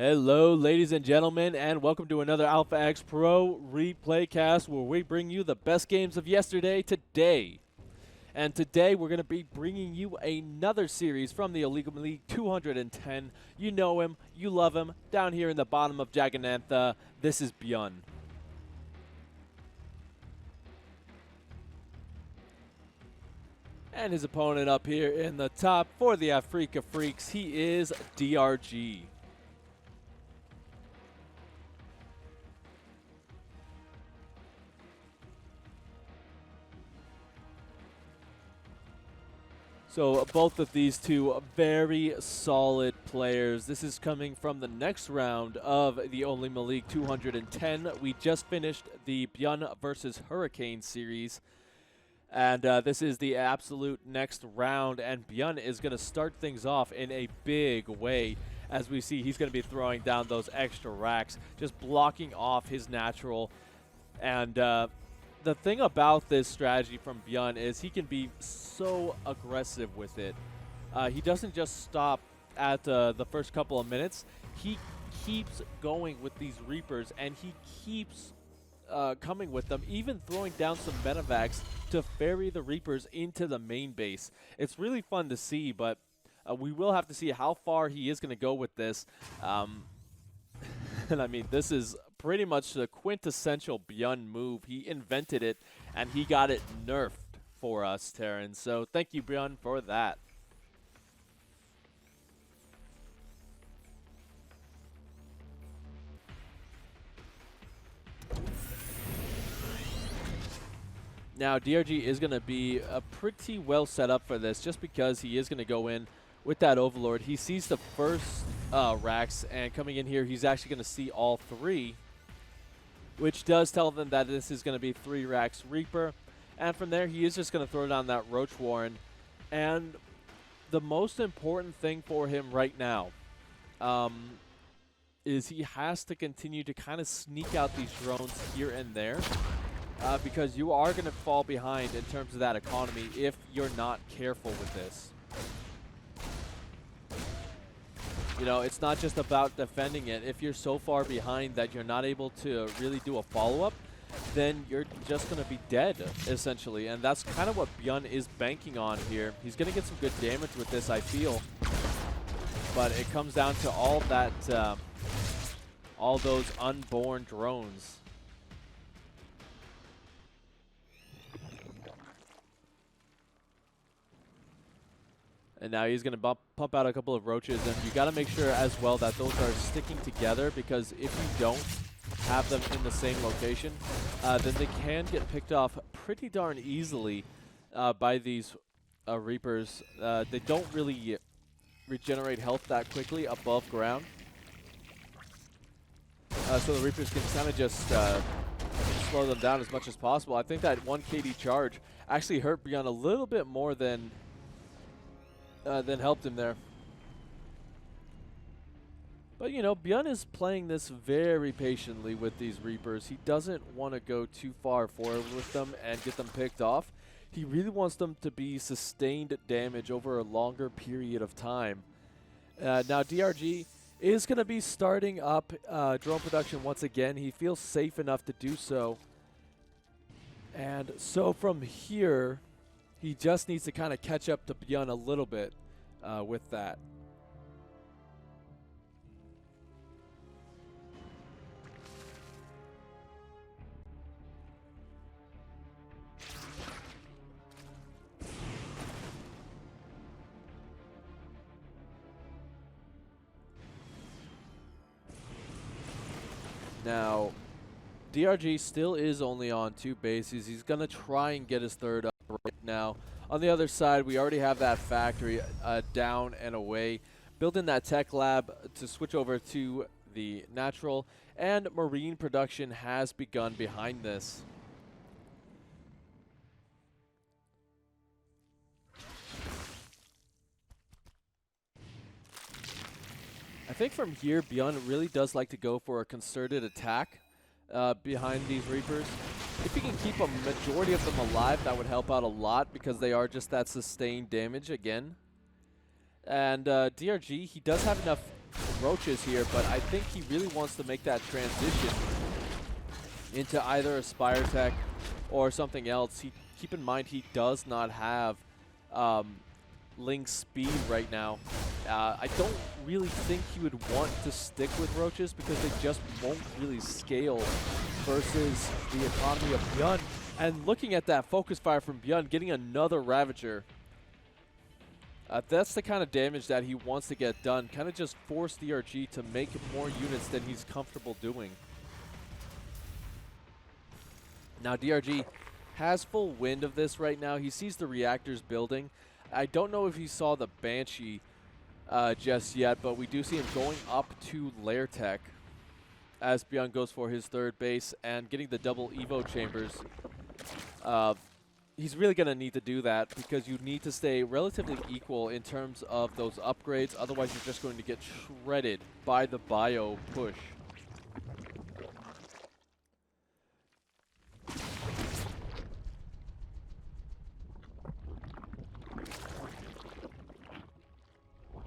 Hello, ladies and gentlemen, and welcome to another Alpha X Pro replay cast where we bring you the best games of yesterday today. And today we're going to be bringing you another series from the OlimoLeague 210. You know him, you love him, down here in the bottom of Jaganantha. This is BYUN. And his opponent up here in the top for the Africa Freaks, he is DRG. So both of these two very solid players. This is coming from the next round of the OlimoLeague 210. We just finished the BYUN versus Hurricane series. And this is the absolute next round. And BYUN is going to start things off in a big way. As we see, he's going to be throwing down those extra racks, just blocking off his natural. And the thing about this strategy from BYUN is he can be so aggressive with it. He doesn't just stop at the first couple of minutes. He keeps going with these Reapers, and he keeps coming with them, even throwing down some Medivacs to ferry the Reapers into the main base. It's really fun to see, but we will have to see how far he is going to go with this. And I mean, this is pretty much the quintessential BYUN move. He invented it, and he got it nerfed for us, Terran. So thank you, BYUN, for that. Now, DRG is going to be pretty well set up for this, just because he is going to go in with that Overlord. He sees the first racks, and coming in here, he's actually going to see all three, which does tell them that this is going to be 3 racks Reaper. And from there, he is just going to throw down that Roach Warren. And the most important thing for him right now is he has to continue to kind of sneak out these drones here and there, because you are going to fall behind in terms of that economy if you're not careful with this. You know, it's not just about defending it. If you're so far behind that you're not able to really do a follow-up, then you're just going to be dead, essentially. And that's kind of what BYUN is banking on here. He's going to get some good damage with this, I feel. But it comes down to all that, all those unborn drones. And now he's going to pump out a couple of roaches, and you got to make sure as well that those are sticking together, because if you don't have them in the same location, then they can get picked off pretty darn easily by these Reapers. They don't really regenerate health that quickly above ground. So the Reapers can kind of just slow them down as much as possible. I think that 1 KD charge actually hurt BYUN a little bit more than helped him there. But, you know, BYUN is playing this very patiently with these Reapers. He doesn't want to go too far forward with them and get them picked off. He really wants them to be sustained damage over a longer period of time. Now, DRG is going to be starting up drone production once again. He feels safe enough to do so. And so from here, he just needs to kind of catch up to BYUN a little bit with that. Now, DRG still is only on 2 bases. He's going to try and get his third up right now. On the other side, we already have that factory down and away. Building that tech lab to switch over to the natural, and marine production has begun behind this. I think from here, BYUN really does like to go for a concerted attack behind these Reapers. If you can keep a majority of them alive, that would help out a lot, because they are just that sustained damage again. And DRG, he does have enough Roaches here, but I think he really wants to make that transition into either a Spire Tech or something else. Keep in mind he does not have Link's speed right now. I don't really think he would want to stick with Roaches because they just won't really scale versus the economy of BYUN. And looking at that focus fire from BYUN, getting another Ravager, that's the kind of damage that he wants to get done. Kind of just force DRG to make more units than he's comfortable doing. Now DRG has full wind of this right now. He sees the reactors building. I don't know if he saw the Banshee just yet, but we do see him going up to Lair Tech as BYUN goes for his third base and getting the double Evo chambers. He's really going to need to do that because you need to stay relatively equal in terms of those upgrades. Otherwise, you're just going to get shredded by the bio push.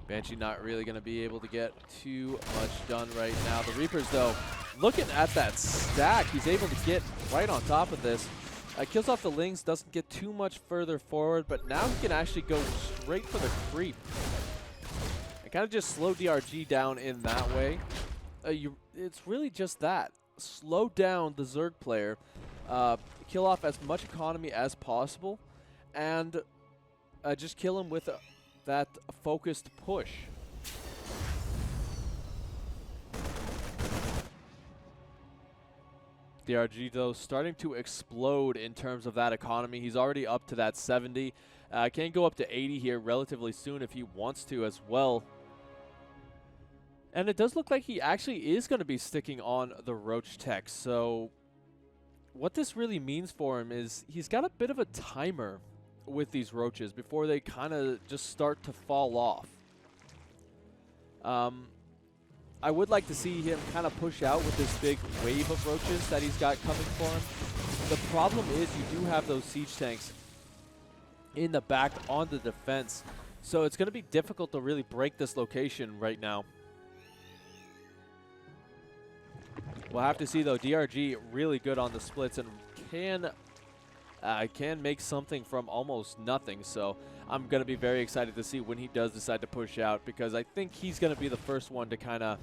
Banshee not really going to be able to get too much done right now. The Reapers, though, looking at that stack, he's able to get right on top of this. Kills off the Lings, doesn't get too much further forward, but now he can actually go straight for the creep. And kind of just slow DRG down in that way. It's really just that. Slow down the Zerg player, kill off as much economy as possible, and just kill him with that focused push. DRG, though, starting to explode in terms of that economy. He's already up to that 70. Can go up to 80 here relatively soon if he wants to as well. And it does look like he actually is going to be sticking on the Roach Tech. So what this really means for him is he's got a bit of a timer with these Roaches before they kind of just start to fall off. I would like to see him kind of push out with this big wave of Roaches that he's got coming for him. The problem is you do have those siege tanks in the back on the defense, so it's going to be difficult to really break this location right now. We'll have to see, though. DRG really good on the splits and can make something from almost nothing, so I'm going to be very excited to see when he does decide to push out, because I think he's going to be the first one to kind of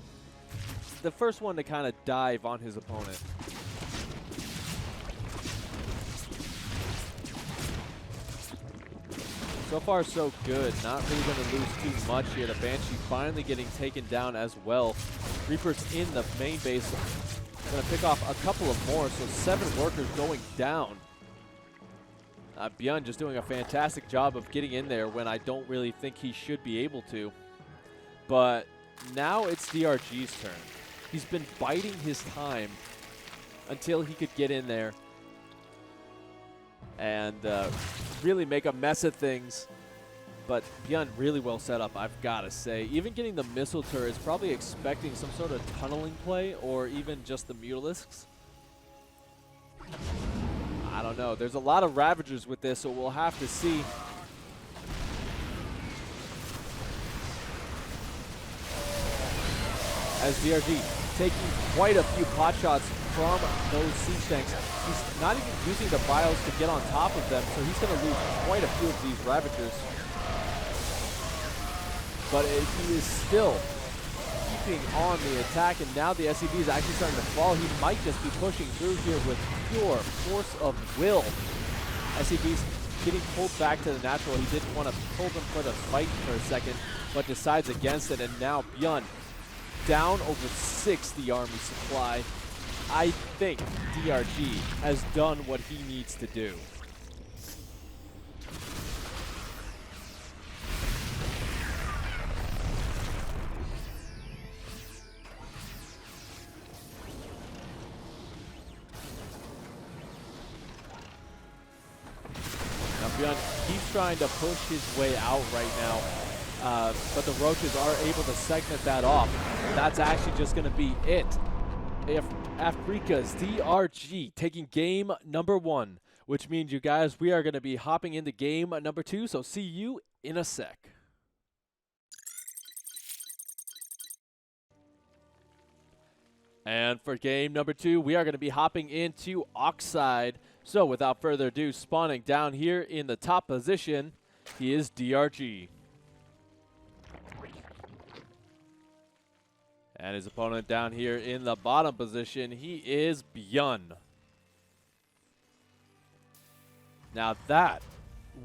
dive on his opponent. So far, so good. Not really going to lose too much here. The Banshee finally getting taken down as well. Reapers in the main base. Going to pick off a couple of more, so 7 workers going down. BYUN just doing a fantastic job of getting in there when I don't really think he should be able to. But now it's DRG's turn. He's been biding his time until he could get in there and really make a mess of things. But BYUN really well set up, I've got to say. Even getting the missile turret is probably expecting some sort of tunneling play or even just the Mutalisks. I don't know. There's a lot of Ravagers with this, so we'll have to see. As DRG taking quite a few pot shots from those siege tanks. He's not even using the bios to get on top of them, so he's going to lose quite a few of these Ravagers. But he is still keeping on the attack, and now the SCV is actually starting to fall. He might just be pushing through here with pure force of will. SCV's getting pulled back to the natural. He didn't want to pull them for the fight for a second, but decides against it, and now BYUN down over 60 army supply. I think DRG has done what he needs to do. BYUN keeps trying to push his way out right now, but the Roaches are able to segment that off. That's actually just going to be it. If Africa's DRG taking game number 1, which means, you guys, we are going to be hopping into game number 2, so see you in a sec. And for game number 2, we are going to be hopping into Oxide. So without further ado, spawning down here in the top position, he is DRG. And his opponent down here in the bottom position, he is BYUN. Now that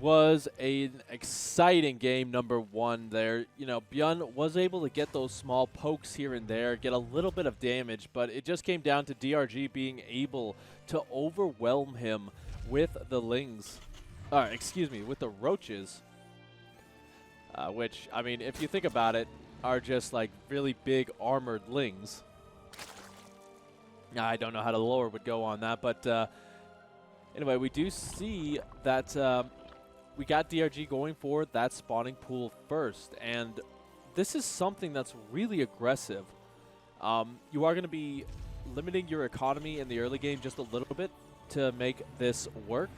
was an exciting game number 1 there. You know, BYUN was able to get those small pokes here and there, get a little bit of damage, but it just came down to DRG being able to overwhelm him with the Lings. Excuse me, with the Roaches. Which, I mean, if you think about it, are just like really big armored Lings. I don't know how the lore would go on that, but anyway, we do see that we got DRG going for that spawning pool first, and this is something that's really aggressive. You are going to be limiting your economy in the early game just a little bit to make this work,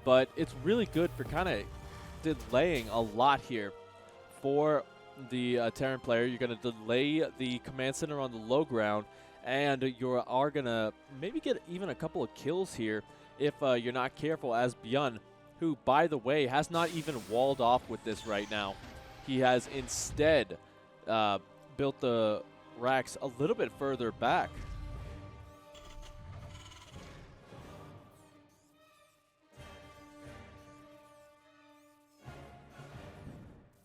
but it's really good for kind of delaying a lot here. For the Terran player, you're going to delay the command center on the low ground, and you are going to maybe get even a couple of kills here if you're not careful, as BYUN, who, by the way, has not even walled off with this right now. He has instead built the racks a little bit further back.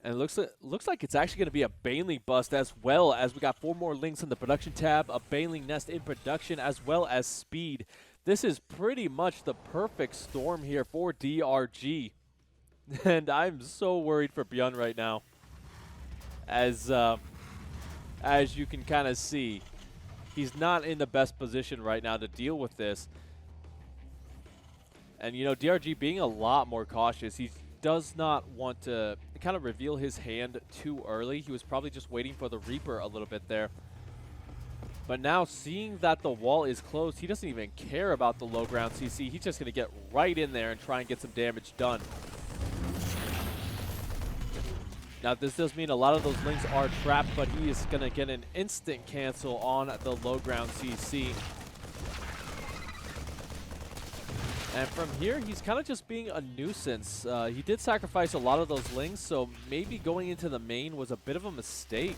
And it looks like it's actually going to be a Baneling bust, as well as we got 4 more Lings in the production tab, a Baneling nest in production, as well as speed. This is pretty much the perfect storm here for DRG. And I'm so worried for BYUN right now. As you can kind of see, he's not in the best position right now to deal with this. And, you know, DRG being a lot more cautious, he does not want to kind of reveal his hand too early. He was probably just waiting for the Reaper a little bit there. But now, seeing that the wall is closed, he doesn't even care about the low ground CC. He's just going to get right in there and try and get some damage done. Now, this does mean a lot of those Lings are trapped, but he is going to get an instant cancel on the low ground CC. And from here, he's kind of just being a nuisance. He did sacrifice a lot of those Lings, so maybe going into the main was a bit of a mistake.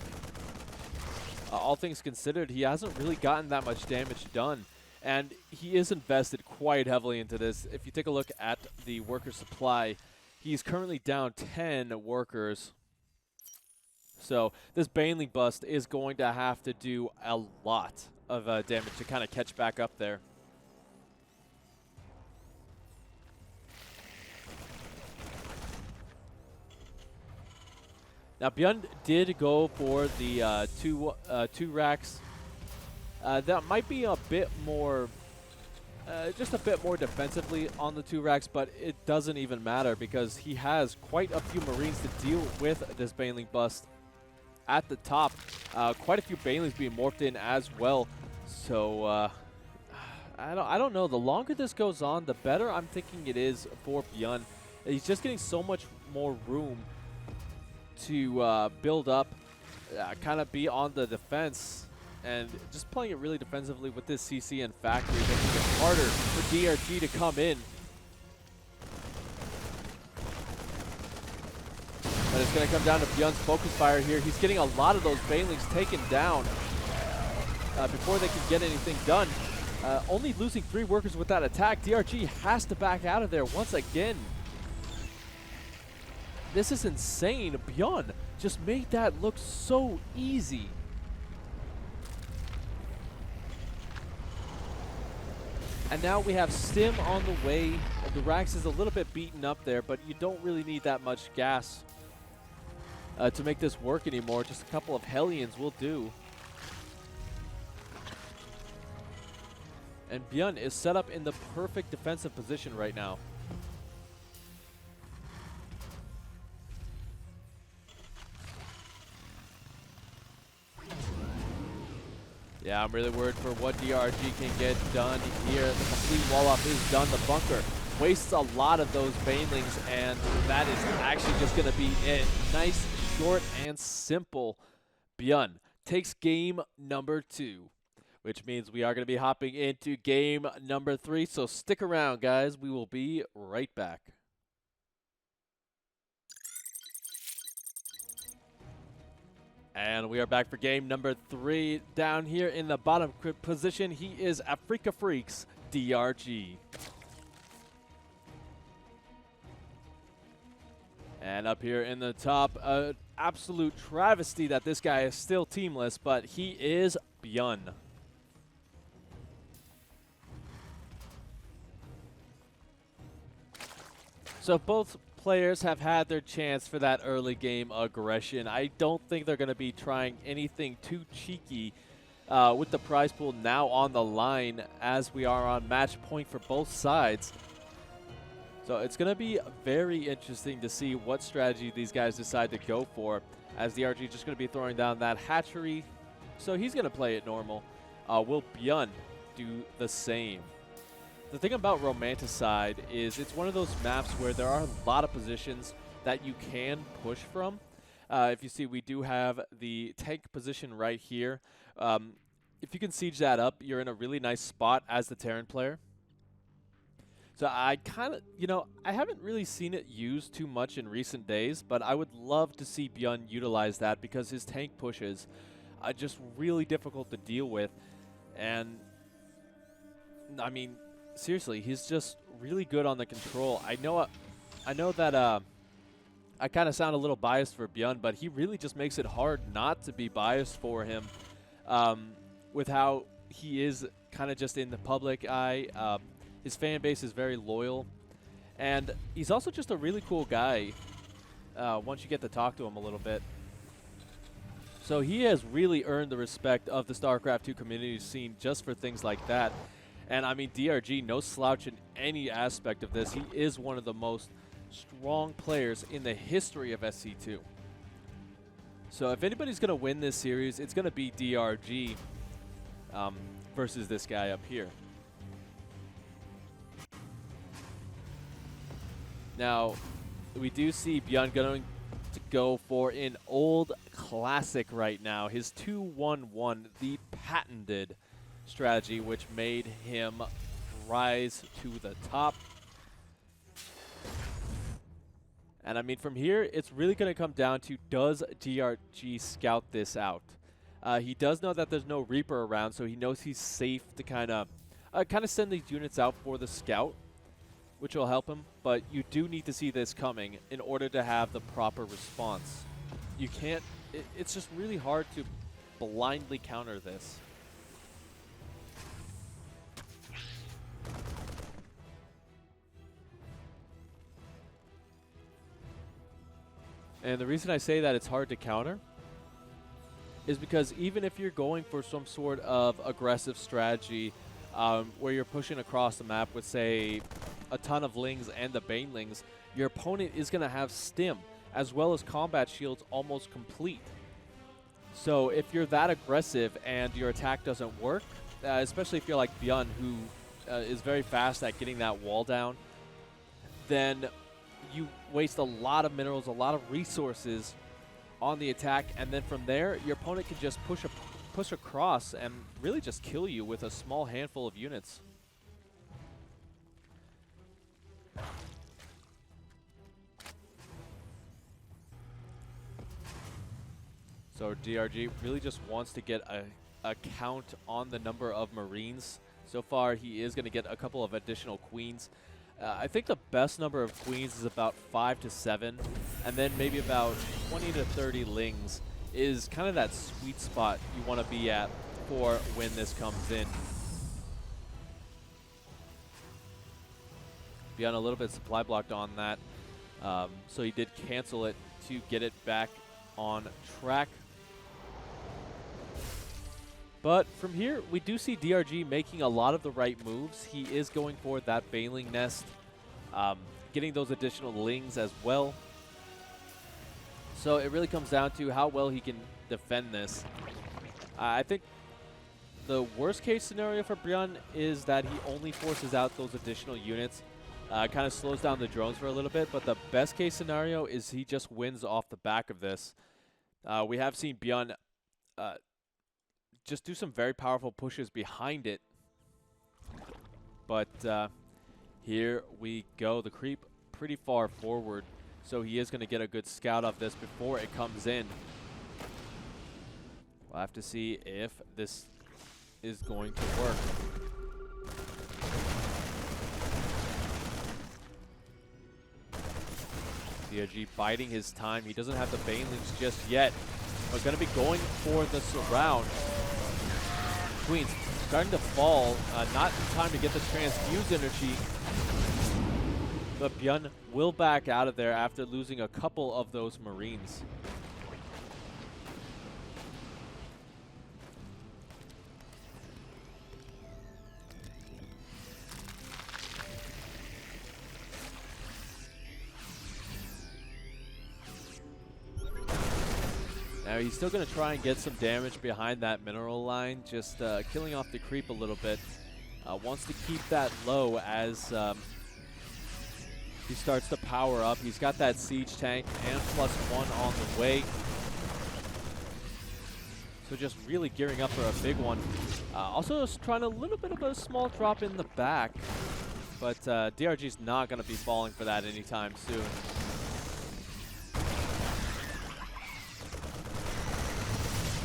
All things considered, he hasn't really gotten that much damage done. And he is invested quite heavily into this. If you take a look at the worker supply, he's currently down 10 workers. So this Baneling bust is going to have to do a lot of damage to kind of catch back up there. Now, BYUN did go for the two racks. That might be a bit more, just a bit more defensively on the 2 racks, but it doesn't even matter because he has quite a few Marines to deal with this Baneling bust. At the top, quite a few Banelings being morphed in as well. So I don't know. The longer this goes on, the better I'm thinking it is for BYUN. He's just getting so much more room to build up, kind of be on the defense, and just playing it really defensively with this CC and Factory, making it harder for DRG to come in. But it's going to come down to BYUN's focus fire here. He's getting a lot of those Banelings taken down before they can get anything done. Only losing 3 workers with that attack. DRG has to back out of there once again. This is insane. BYUN just made that look so easy. And now we have Stim on the way. The Rax is a little bit beaten up there, but you don't really need that much gas to make this work anymore. Just a couple of Hellions will do. And BYUN is set up in the perfect defensive position right now. Yeah, I'm really worried for what DRG can get done here. The complete wall-off is done. The bunker wastes a lot of those Banelings, and that is actually just going to be it. Nice, short, and simple. BYUN takes game number 2, which means we are going to be hopping into game number 3. So stick around, guys. We will be right back. And we are back for game number 3. Down here in the bottom position, he is Africa Freaks DRG. And up here in the top, absolute travesty that this guy is still teamless, but he is BYUN. So both players have had their chance for that early game aggression. I don't think they're going to be trying anything too cheeky with the prize pool now on the line as we are on match point for both sides. So it's going to be very interesting to see what strategy these guys decide to go for, as DRG is just going to be throwing down that hatchery. So he's going to play it normal. Will BYUN do the same? The thing about Romanticide is it's one of those maps where there are a lot of positions that you can push from. If you see, we do have the tank position right here. If you can siege that up, you're in a really nice spot as the Terran player. So I kind of, I haven't really seen it used too much in recent days, but I would love to see BYUN utilize that because his tank pushes are just really difficult to deal with. And, I mean, seriously, he's just really good on the control. I know that I kind of sound a little biased for BYUN, but he really just makes it hard not to be biased for him with how he is kind of just in the public eye. His fan base is very loyal, and he's also just a really cool guy once you get to talk to him a little bit. So he has really earned the respect of the StarCraft 2 community scene just for things like that. And I mean, DRG, no slouch in any aspect of this. He is one of the most strong players in the history of SC2. So if anybody's going to win this series, it's going to be DRG versus this guy up here. Now, we do see BYUN going to go for an old classic right now. His 2-1-1, the patented strategy, which made him rise to the top. And I mean, from here, it's really going to come down to, does DRG scout this out? He does know that there's no Reaper around, so he knows he's safe to kind of send these units out for the scout, which will help him. But you do need to see this coming in order to have the proper response. You can't, it's just really hard to blindly counter this. And the reason I say that it's hard to counter is because even if you're going for some sort of aggressive strategy where you're pushing across the map with, say, a ton of Lings and the Banelings, your opponent is going to have Stim as well as combat shields almost complete. So if you're that aggressive and your attack doesn't work, especially if you're like BYUN, who is very fast at getting that wall down, then you waste a lot of minerals, a lot of resources on the attack, and then from there, your opponent can just push across and really just kill you with a small handful of units. So DRG really just wants to get a count on the number of Marines. So far, he is going to get a couple of additional Queens. I think the best number of Queens is about 5 to 7, and then maybe about 20 to 30 Lings is kind of that sweet spot you want to be at for when this comes in. BYUN a little bit supply blocked on that, so he did cancel it to get it back on track. But from here, we do see DRG making a lot of the right moves. He is going for that Baneling Nest, getting those additional Lings as well. So it really comes down to how well he can defend this. I think the worst case scenario for BYUN is that he only forces out those additional units, kind of slows down the drones for a little bit, but the best case scenario is he just wins off the back of this. We have seen BYUN just do some very powerful pushes behind it. But here we go. The creep pretty far forward, so he is going to get a good scout of this before it comes in. We'll have to see if this is going to work. DRG biding his time. He doesn't have the Banelings just yet, but going to be going for the surround. Queens starting to fall. Not in time to get the transfuse energy. But BYUN will back out of there after losing a couple of those Marines. Now he's still going to try and get some damage behind that mineral line, just killing off the creep a little bit. Wants to keep that low as he starts to power up. He's got that siege tank and +1 on the way. So just really gearing up for a big one. Also just trying a little bit of a small drop in the back, but DRG's not going to be falling for that anytime soon.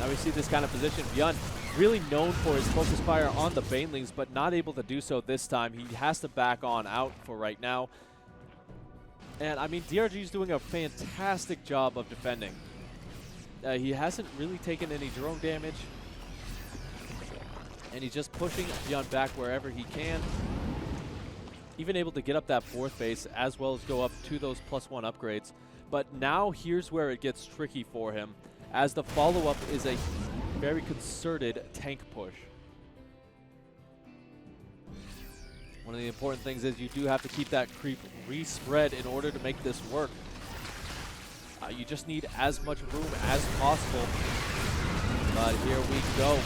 Now we see this kind of position. BYUN really known for his focus fire on the Banelings, but not able to do so this time. He has to back on out for right now. And I mean, DRG is doing a fantastic job of defending. He hasn't really taken any drone damage, and he's just pushing BYUN back wherever he can. Even able to get up that 4th base, as well as go up to those +1 upgrades. But now here's where it gets tricky for him, as the follow-up is a very concerted tank push. One of the important things is you do have to keep that creep respread in order to make this work. You just need as much room as possible. But here we go.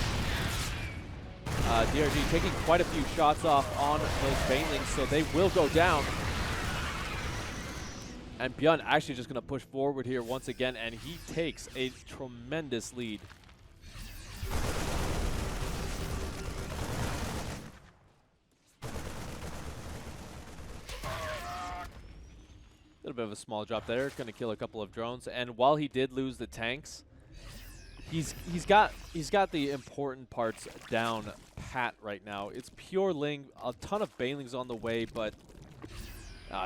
DRG taking quite a few shots off on those Banelings, so they will go down. And BYUN actually just going to push forward here once again, and he takes a tremendous lead. A little bit of a small drop there. It's going to kill a couple of drones. And while he did lose the tanks, he's got the important parts down pat right now. It's pure Ling, a ton of Banelings on the way, but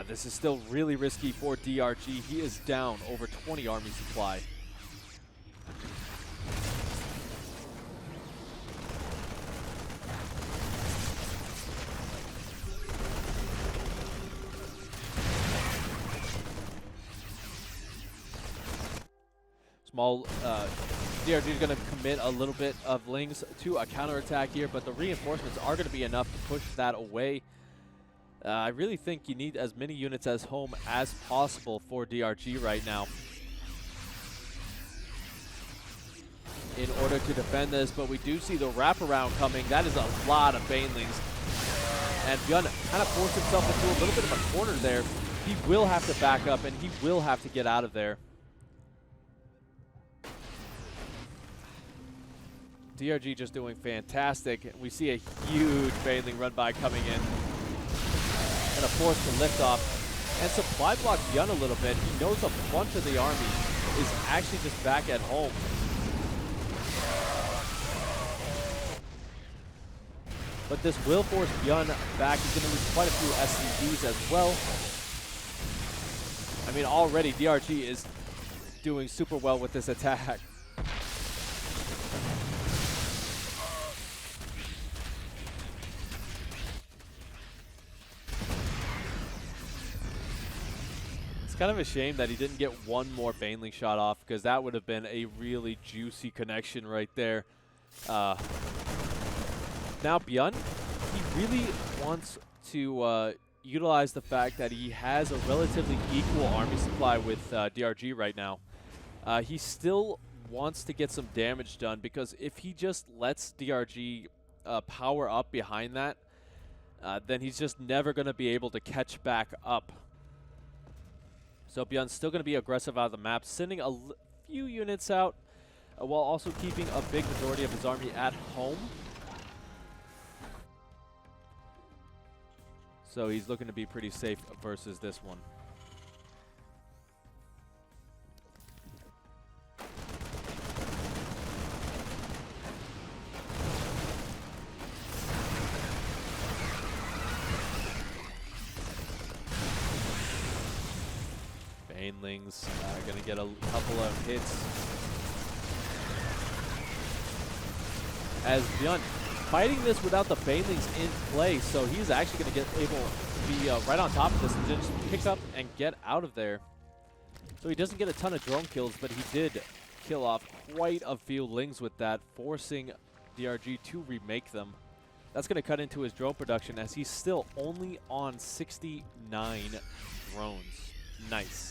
this is still really risky for DRG. He is down over 20 army supply. Small, DRG is going to commit a little bit of Lings to a counterattack here, but the reinforcements are going to be enough to push that away. I really think you need as many units as home as possible for DRG right now in order to defend this, but we do see the wraparound coming. That is a lot of Banelings, and BYUN kind of forced himself into a little bit of a corner there. He will have to back up, and he will have to get out of there. DRG just doing fantastic. We see a huge Baneling run by coming in. And a force to lift off. And supply block BYUN a little bit. He knows a bunch of the army is actually just back at home. But this will force BYUN back. He's going to lose quite a few SCVs as well. I mean, already DRG is doing super well with this attack. It's kind of a shame that he didn't get one more Baneling shot off, because that would have been a really juicy connection right there. Now BYUN, he really wants to utilize the fact that he has a relatively equal army supply with DRG right now. He still wants to get some damage done, because if he just lets DRG power up behind that, then he's just never going to be able to catch back up. So BYUN's still going to be aggressive out of the map, sending a few units out. while also keeping a big majority of his army at home. So he's looking to be pretty safe versus this one. Banelings are going to get a couple of hits. As BYUN fighting this without the Banelings in play, so he's actually going to get able to be right on top of this and just pick up and get out of there. So he doesn't get a ton of drone kills, but he did kill off quite a few Lings with that, forcing DRG to remake them. That's going to cut into his drone production as he's still only on 69 drones. Nice.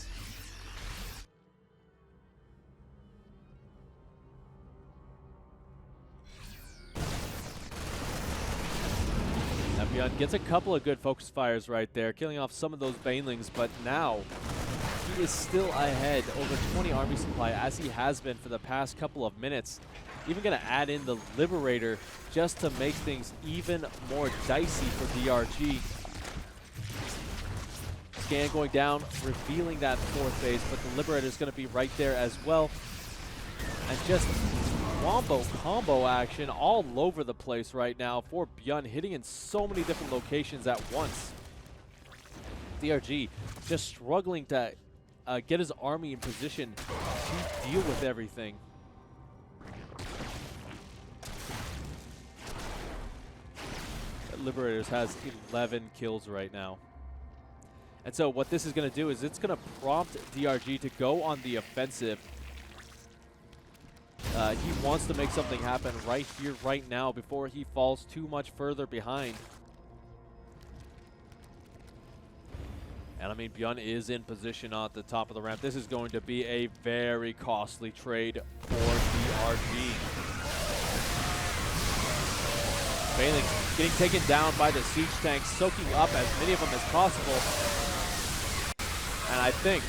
BYUN gets a couple of good focus fires right there, killing off some of those Banelings, but now he is still ahead over 20 army supply as he has been for the past couple of minutes. Even going to add in the Liberator just to make things even more dicey for DRG. Scan going down, revealing that fourth base, but the Liberator is going to be right there as well. And just combo action all over the place right now for BYUN, hitting in so many different locations at once. DRG just struggling to get his army in position to deal with everything. Liberators has 11 kills right now. And so what this is going to do is it's going to prompt DRG to go on the offensive. He wants to make something happen right here, right now, before he falls too much further behind. And I mean, BYUN is in position at the top of the ramp. This is going to be a very costly trade for DRG. Bailey getting taken down by the siege tanks, soaking up as many of them as possible. And I think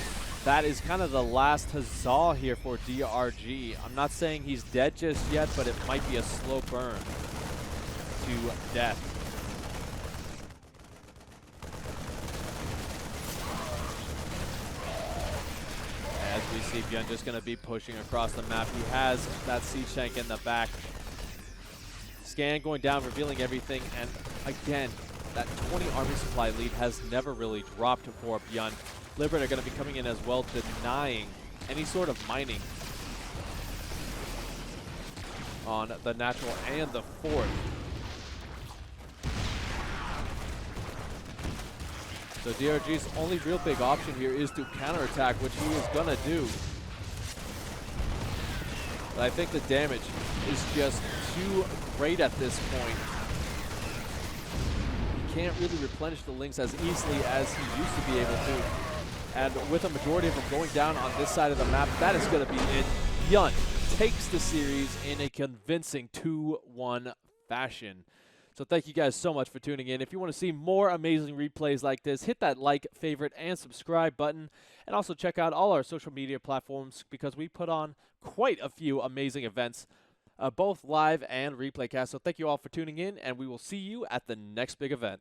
that is kind of the last huzzah here for DRG. I'm not saying he's dead just yet, but it might be a slow burn to death. As we see, BYUN just going to be pushing across the map. He has that siege tank in the back. Scan going down, revealing everything, and again, that 20 army supply lead has never really dropped for BYUN. Liberator going to be coming in as well, denying any sort of mining on the natural and the fourth. So DRG's only real big option here is to counterattack, which he is going to do. But I think the damage is just too great at this point. He can't really replenish the Lings as easily as he used to be able to. And with a majority of them going down on this side of the map, that is going to be it. BYUN takes the series in a convincing 2-1 fashion. So thank you guys so much for tuning in. If you want to see more amazing replays like this, hit that like, favorite, and subscribe button. And also check out all our social media platforms because we put on quite a few amazing events, both live and replay cast. So thank you all for tuning in, and we will see you at the next big event.